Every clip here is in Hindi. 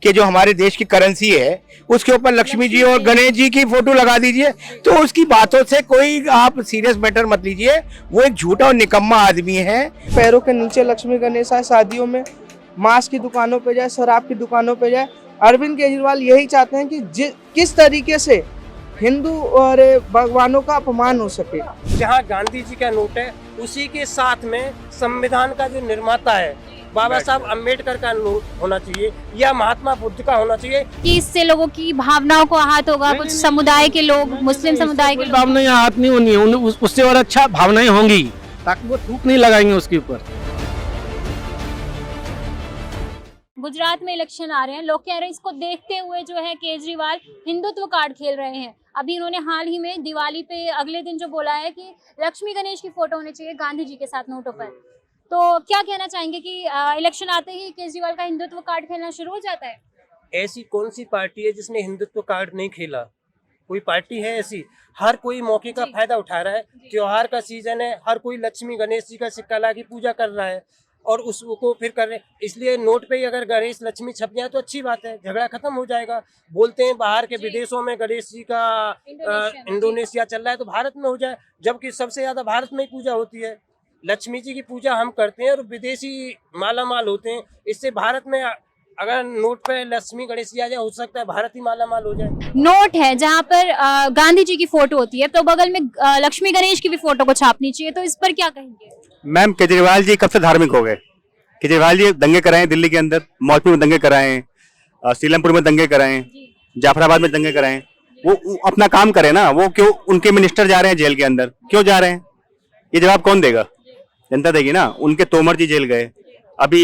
कि जो हमारे देश की करेंसी है उसके ऊपर लक्ष्मी जी और गणेश जी की फोटो लगा दीजिए, तो उसकी बातों से कोई आप सीरियस मैटर मत लीजिए। वो एक झूठा और निकम्मा आदमी है। पैरों के नीचे लक्ष्मी गणेश आए, शादियों में मांस की दुकानों पे जाए, शराब की दुकानों पे जाए। अरविंद केजरीवाल यही चाहते हैं कि किस तरीके से हिंदू और भगवानों का अपमान हो सके। जहाँ गांधी जी का नोट है उसी के साथ में संविधान का जो निर्माता है बाबा साहब अम्बेडकर का नोट होना चाहिए या महात्मा बुद्ध का होना चाहिए। कि इससे लोगों की भावनाओं को आहत होगा। कुछ समुदाय के लोग, मुस्लिम समुदाय के लोग, भावनाएं आहत नहीं होनी है, उससे और अच्छा भावनाएं होंगी ताकि वो थूक नहीं लगाएंगे उसके ऊपर। गुजरात में इलेक्शन आ रहे हैं, लोग कह रहे हैं इसको देखते हुए जो है केजरीवाल हिंदुत्व कार्ड खेल रहे हैं। अभी इन्होंने हाल ही में दिवाली पे अगले दिन जो बोला है कि लक्ष्मी गणेश की फोटो होनी चाहिए गांधी जी के साथ नोटों पर। तो क्या कहना चाहेंगे कि इलेक्शन आते ही केजरीवाल का हिंदुत्व कार्ड खेलना शुरू हो जाता है? ऐसी कौन सी पार्टी है जिसने हिंदुत्व कार्ड नहीं खेला? कोई पार्टी है ऐसी? हर कोई मौके का फायदा उठा रहा है। त्योहार का सीजन है, हर कोई लक्ष्मी गणेश जी का सिक्का ला की पूजा कर रहा है और उसको फिर कर रहे। इसलिए नोट पे ही अगर गणेश लक्ष्मी छप जाए तो अच्छी बात है, झगड़ा खत्म हो जाएगा। बोलते हैं बाहर के विदेशों में गणेश जी का इंडोनेशिया चल रहा है, तो भारत में हो जाए, जबकि सबसे ज्यादा भारत में ही पूजा होती है। लक्ष्मी जी की पूजा हम करते हैं और विदेशी माला माल होते हैं। इससे भारत में अगर नोट पे लक्ष्मी गणेश जी आ जाए, हो सकता है भारत ही माला माल हो जाए। नोट है जहाँ पर गांधी जी की फोटो होती है, तो बगल में लक्ष्मी गणेश की भी फोटो को छापनी चाहिए, तो इस पर क्या कहेंगे? मैम, केजरीवाल जी कब से धार्मिक हो गए? केजरीवाल जी दंगे कराए दिल्ली के अंदर, मौलवी में दंगे कराए, सीलमपुर में दंगे कराए, जाफराबाद में दंगे कराए। वो अपना काम करे ना। वो क्यों उनके मिनिस्टर जा रहे हैं जेल के अंदर? क्यों जा रहे हैं? ये जवाब कौन देगा? जनता देगी ना। उनके तोमर जी जेल गए। अभी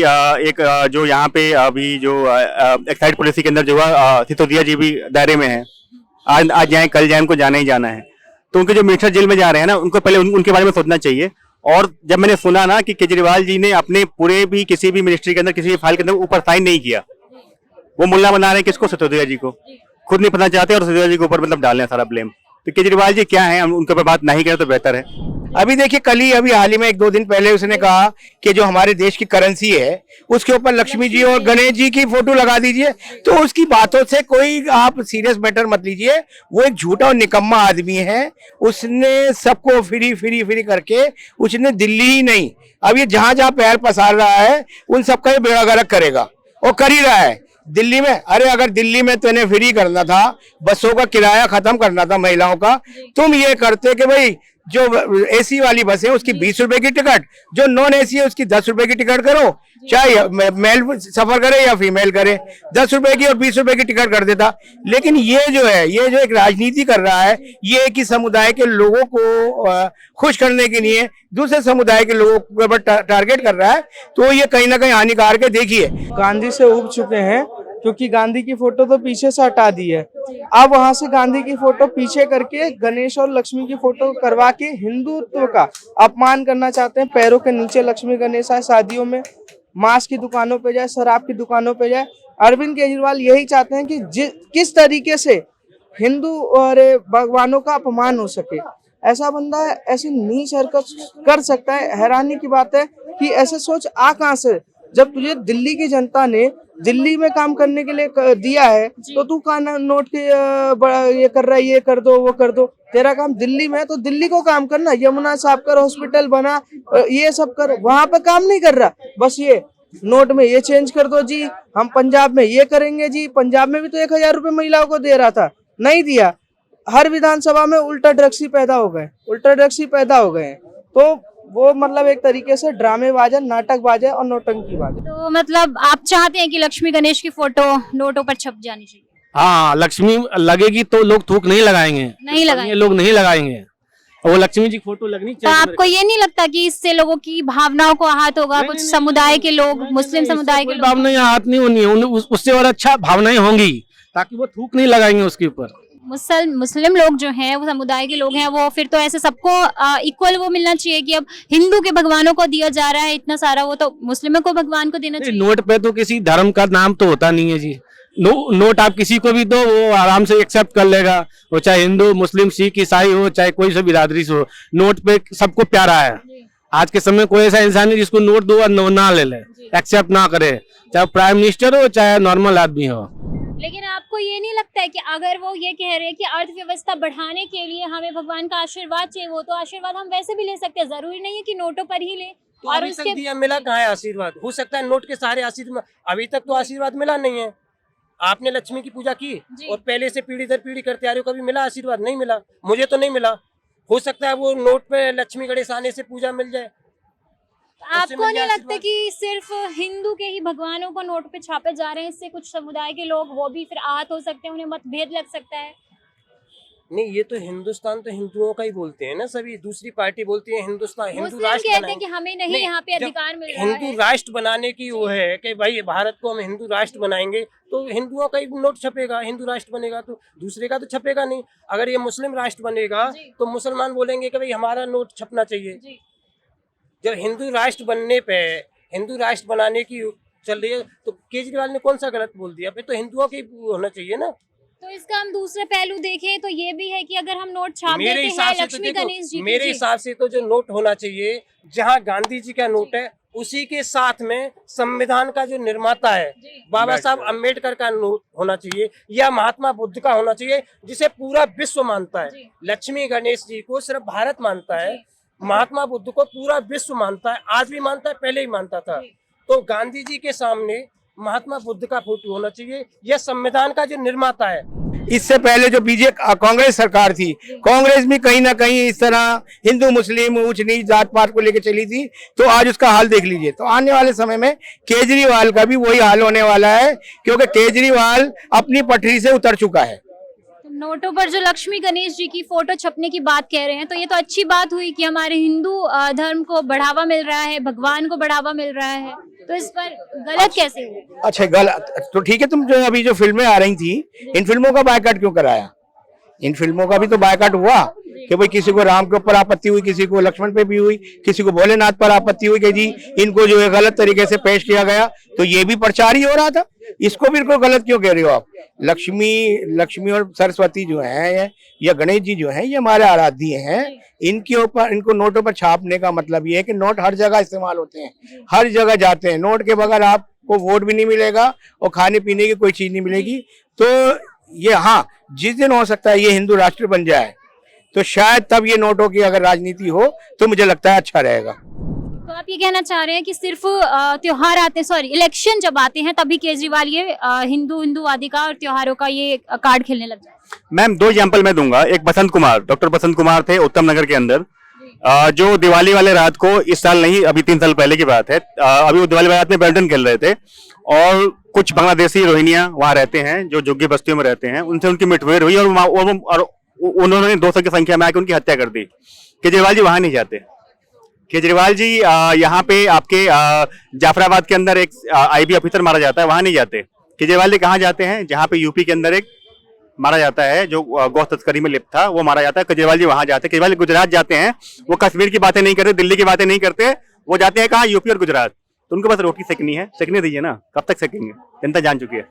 जो यहाँ पे अभी जो एक्साइज पॉलिसी के अंदर जो हुआ, सिसोदिया जी भी दायरे में है। आज जाए कल जाए, उनको जाना ही जाना है। तो उनके जो मिनिस्टर जेल में जा रहे हैं ना, उनको पहले उनके बारे में सोचना चाहिए। और जब मैंने सुना ना कि केजरीवाल जी ने अपने पूरे भी किसी भी मिनिस्ट्री के अंदर, किसी भी फाइल के अंदर ऊपर साइन नहीं किया, वो मुल्ला बना रहे हैं किसको? सिसोदिया जी को। खुद नहीं पता चाहते और सिसोदिया जी के ऊपर मतलब डाल रहे हैं सारा ब्लेम। तो केजरीवाल जी क्या है, हम उनके ऊपर बात नहीं करें तो बेहतर है। अभी देखिए, अभी हाल ही में 1-2 दिन पहले उसने कहा कि जो हमारे देश की करेंसी है उसके ऊपर लक्ष्मी जी और गणेश जी की फोटो लगा दीजिए, तो उसकी बातों से कोई आप सीरियस मैटर मत लीजिए। वो एक झूठा और निकम्मा आदमी है। उसने सबको फ्री करके उसने दिल्ली ही नहीं, अब ये जहां जहां पैर पसार रहा है उन सबका ये बेड़ा गर्क करेगा और कर ही रहा है। दिल्ली में, अरे अगर दिल्ली में तुम्हें फ्री करना था, बसों का किराया खत्म करना था महिलाओं का, तुम ये करते कि भाई जो एसी वाली बस है उसकी 20 रुपए की टिकट, जो नॉन एसी है उसकी 10 रुपए की टिकट करो, चाहे मेल सफर करे या फीमेल करे, 10 रुपए की और 20 रुपए की टिकट कर देता। लेकिन ये जो एक राजनीति कर रहा है, ये एक ही समुदाय के लोगों को खुश करने के लिए दूसरे समुदाय के लोगों के ऊपर टारगेट कर रहा है, तो ये कहीं ना कहीं हानिकारक है। देखिए, गांधी से उब चुके हैं क्योंकि गांधी की फोटो तो पीछे से हटा दी है। अब वहां से गांधी की फोटो पीछे करके गणेश और लक्ष्मी की फोटो करवा के हिंदुत्व का अपमान करना चाहते हैं। पैरों के नीचे लक्ष्मी गणेश आए, शादियों में मांस की दुकानों पे जाए, शराब की दुकानों पे जाए। अरविंद केजरीवाल यही चाहते हैं कि किस तरीके से हिंदू और भगवानों का अपमान हो सके। ऐसा बंदा ऐसी नीच हरकत कर सकता है। हैरानी की बात है कि ऐसे सोच आ कहां से, जब तुझे दिल्ली की जनता ने दिल्ली में काम करने के लिए दिया है, तो तू कहा नोट के ये कर रहा है, ये कर दो वो कर दो। तेरा काम दिल्ली में है तो दिल्ली को काम करना, यमुना साफ कर, हॉस्पिटल बना, ये सब कर। वहां पे काम नहीं कर रहा, बस ये नोट में ये चेंज कर दो जी, हम पंजाब में ये करेंगे जी। पंजाब में भी तो 1000 रुपए महिलाओं को दे रहा था, नहीं दिया। हर विधानसभा में उल्टा ड्रग्सी पैदा हो गए। तो वो मतलब एक तरीके से ड्रामेबाज है, नाटकबाज है और नौटंकीबाज है। तो मतलब आप चाहते हैं कि लक्ष्मी गणेश की फोटो नोटों पर छप जानी चाहिए? हाँ, लक्ष्मी लगेगी तो लोग थूक नहीं लगाएंगे, लोग नहीं लगाएंगे। वो लक्ष्मी जी फोटो लगनी चाहिए। तो आपको ये नहीं लगता कि इससे लोगों की भावनाओं को आहत होगा? कुछ समुदाय के लोग, मुस्लिम समुदाय के लोग, भावनाएं आहत नहीं होनी है, उससे और अच्छा भावनाएं होंगी ताकि वो थूक नहीं लगाएंगे उसके ऊपर। मुस्लिम लोग जो हैं, वो समुदाय के लोग हैं, वो फिर तो ऐसे सबको इक्वल वो मिलना चाहिए कि अब हिंदू के भगवानों को दिया जा रहा है इतना सारा, वो तो मुस्लिमों को भगवान को देना चाहिए। नोट पे तो किसी धर्म का नाम तो होता नहीं है जी। नोट आप किसी को भी दो, वो आराम से एक्सेप्ट कर लेगा, वो चाहे हिंदू मुस्लिम सिख ईसाई हो, चाहे कोई सा बिरादरी से हो। नोट पे सबको प्यारा है। आज के समय कोई ऐसा इंसान नहीं जिसको नोट दो और ना ले ले, एक्सेप्ट ना करे, चाहे प्राइम मिनिस्टर हो चाहे नॉर्मल आदमी हो। लेकिन आपको ये नहीं लगता है कि अगर वो ये कह रहे हैं कि अर्थव्यवस्था बढ़ाने के लिए हमें भगवान का आशीर्वाद चाहिए, वो तो आशीर्वाद हम वैसे भी ले सकते हैं, जरूरी नहीं है कि नोटों पर ही ले। तो अभी तक दिया मिला कहाँ है आशीर्वाद? हो सकता है नोट के सहारे आशीर्वाद, अभी तक तो आशीर्वाद मिला नहीं है। आपने लक्ष्मी की पूजा की और पहले से पीढ़ी दर पीढ़ी करते आ रहे हो, कभी मिला आशीर्वाद? नहीं मिला, मुझे तो नहीं मिला। हो सकता है वो नोट पे लक्ष्मी गणेश आने से पूजा मिल जाए। आपको नहीं लगता कि सिर्फ हिंदू के ही भगवानों को नोट पे छापे जा रहे हैं, इससे कुछ समुदाय के लोग वो भी फिर आहत हो सकते हैं, उन्हें मतभेद लग सकता है? नहीं, ये तो हिंदुस्तान तो हिंदुओं का ही बोलते हैं ना सभी, दूसरी पार्टी बोलती है हिंदुस्तान हिंदू मुस्लिम राष्ट्र कहते हैं बनाएंगे। कि हमें नहीं यहाँ पे अधिकार मिल रहा हिंदू है। राष्ट्र बनाने की वो है कि भाई भारत को हम हिंदू राष्ट्र बनाएंगे, तो हिंदुओं का ही नोट छपेगा, हिंदू राष्ट्र बनेगा, तो दूसरे का तो छपेगा नहीं। अगर ये मुस्लिम राष्ट्र बनेगा तो मुसलमान बोलेंगे कि भाई हमारा नोट छपना चाहिए। जब हिंदू राष्ट्र बनने पे, हिंदू राष्ट्र बनाने की चल रही है, तो केजरीवाल ने कौन सा गलत बोल दिया? फिर तो हिंदुओं के होना चाहिए ना। तो इसका हम दूसरे पहलू देखें तो ये भी है कि अगर हम नोट छाप देते हैं लक्ष्मी गणेश जी मेरे हिसाब से तो जो नोट होना चाहिए, जहाँ गांधी जी का नोट है उसी के साथ में संविधान का जो निर्माता है बाबा साहब अम्बेडकर का नोट होना चाहिए, या महात्मा बुद्ध का होना चाहिए, जिसे पूरा विश्व मानता है। लक्ष्मी गणेश जी को सिर्फ भारत मानता है, महात्मा बुद्ध को पूरा विश्व मानता है, आज भी मानता है, पहले ही मानता था। तो गांधी जी के सामने महात्मा बुद्ध का फोटो होना चाहिए, यह संविधान का जो निर्माता है। इससे पहले जो बीजेपी कांग्रेस सरकार थी, कांग्रेस भी कहीं ना कहीं इस तरह हिंदू मुस्लिम ऊंच नीच जात पात को लेकर चली थी, तो आज उसका हाल देख लीजिए। तो आने वाले समय में केजरीवाल का भी वही हाल होने वाला है, क्योंकि केजरीवाल अपनी पटरी से उतर चुका है। नोटों पर जो लक्ष्मी गणेश जी की फोटो छपने की बात कह रहे हैं, तो ये तो अच्छी बात हुई कि हमारे हिंदू धर्म को बढ़ावा मिल रहा है, भगवान को बढ़ावा मिल रहा है, तो इस पर गलत कैसे हुआ? अच्छा गलत तो ठीक है, तुम जो अभी जो फिल्में आ रही थी, इन फिल्मों का बायकॉट क्यों कराया? इन फिल्मों का भी तो बायकॉट हुआ कि भाई किसी को राम के ऊपर आपत्ति हुई, किसी को लक्ष्मण पे भी हुई, किसी को भोलेनाथ पर आपत्ति हुई कि जी इनको जो है गलत तरीके से पेश किया गया, तो ये भी प्रचार ही हो रहा था। इसको बिल्कुल गलत क्यों कह रहे हो आप? लक्ष्मी और सरस्वती जो है या गणेश जी जो है, ये हमारे आराध्य हैं। इनके ऊपर, इनको नोटों पर छापने का मतलब ये है कि नोट हर जगह इस्तेमाल होते हैं, हर जगह जाते हैं। नोट के बगैर आपको वोट भी नहीं मिलेगा और खाने पीने की कोई चीज नहीं मिलेगी। तो ये हाँ, जिस दिन हो सकता है ये हिंदू राष्ट्र बन जाए, तो शायद तब ये नोटों की अगर राजनीति हो तो मुझे लगता है अच्छा रहेगा। तो आप ये कहना चाह रहे हैं कि सिर्फ त्योहार आते हैं, सॉरी इलेक्शन जब आते हैं तभी केजरीवाल ये हिंदूवादी का और त्योहारों का ये कार्ड खेलने लग जाए? मैम 2 एग्जाम्पल मैं दूंगा। एक बसंत कुमार, डॉक्टर बसंत कुमार थे उत्तम नगर के अंदर, जो दिवाली वाले रात को, इस साल नहीं अभी 3 साल पहले की बात है, अभी वो दिवाली वाले रात में बैडमिंटन खेल रहे थे और कुछ बांग्लादेशी रोहिंग्या वहां रहते हैं जो झुग्गी बस्तियों में रहते हैं, उनसे उनकी मुठभेड़ हुई और उन्होंने 200 की संख्या में आकर उनकी हत्या कर दी। केजरीवाल जी वहां नहीं जाते। केजरीवाल जी यहाँ पे आपके जाफराबाद के अंदर एक IB ऑफिसर मारा जाता है, वहां नहीं जाते। केजरीवाल जी कहाँ जाते हैं? जहाँ पे यूपी के अंदर एक मारा जाता है जो गौ तस्करी में लिप्त था, वो मारा जाता है, केजरीवाल जी वहां जाते हैं। केजरीवाल गुजरात जाते हैं, वो कश्मीर की बातें नहीं करते, दिल्ली की बातें नहीं करते, वो जाते हैं कहाँ? यूपी और गुजरात। तो उनको बस रोटी सेकनी है, सेकने दीजिए ना, कब तक सेकेंगे? जनता जान चुकी है।